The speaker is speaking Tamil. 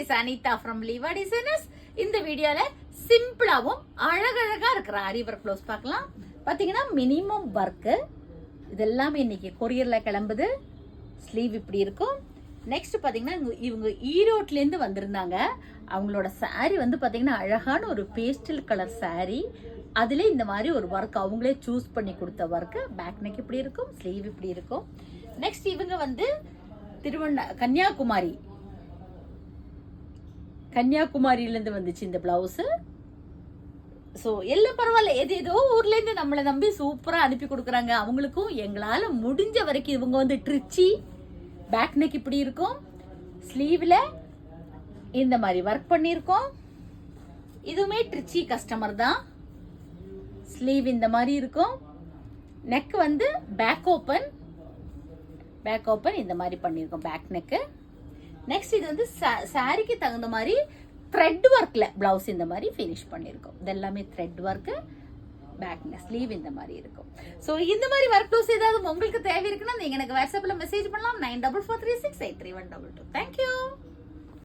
இஸ் அனிதா ஃப்ரம் லீவா டிசைனர்ஸ். இந்த வீடியோல சிம்பிளாவும் அழகழகா இருக்கிற ஆரி ஒர்க் ப்ளவுஸ் பார்க்கலாம். பாத்தீங்கன்னா மினிமம் ஒர்க்கு இதெல்லாமே இன்னைக்கு கொரியர்ல கிளம்புது. ஸ்லீவ் இப்படி இருக்கும். நெக்ஸ்ட் பாத்தீங்கன்னா இவங்க ஈரோட்ல இருந்து வந்திருந்தாங்க. அவங்களோட சாரி வந்து பாத்தீங்கன்னா அழகான ஒரு பேஸ்டல் கலர் சாரி. அதுல இந்த மாதிரி ஒரு ஒர்க் அவங்களே சூஸ் பண்ணி கொடுத்த ஒர்க். பேக் நெக் இப்படி இருக்கும், ஸ்லீவ் இப்படி இருக்கும். நெக்ஸ்ட் இவங்க வந்து கன்னியாகுமரியிலேருந்து வந்துச்சு இந்த பிளவுஸ். ஸோ எல்லாம் பரவாயில்ல, ஏதோ ஊர்லேருந்து நம்மளை நம்பி சூப்பராக அனுப்பி கொடுக்குறாங்க. அவங்களுக்கும் எங்களால் முடிஞ்ச வரைக்கும் இவங்க வந்து ட்ரிச்சி பேக் நெக் இப்படி இருக்கும், ஸ்லீவில் இந்த மாதிரி ஒர்க் பண்ணியிருக்கோம். இதுவுமே ட்ரிச்சி கஸ்டமர் தான். ஸ்லீவ் இந்த மாதிரி இருக்கும். நெக் வந்து பேக் ஓப்பன் இந்த மாதிரி பண்ணியிருக்கோம் பேக் நெக்கு. நெக்ஸ்ட் இது வந்து சாரிக்கு தகுந்த மாதிரி த்ரெட் ஒர்க்ல பிளவுஸ் இந்த மாதிரி ஃபினிஷ் பண்ணியிருக்கோம். இதெல்லாமே த்ரெட் ஒர்க்கு. பேக் ஸ்லீவ் இந்த மாதிரி இருக்கும். ஸோ இந்த மாதிரி ஒர்க் ப்ளவுஸ் ஏதாவது உங்களுக்கு தேவை இருக்குன்னா நீங்க எனக்கு வாட்ஸ்அப்ல மெசேஜ் பண்ணலாம். 9443683122. தேங்க்யூ.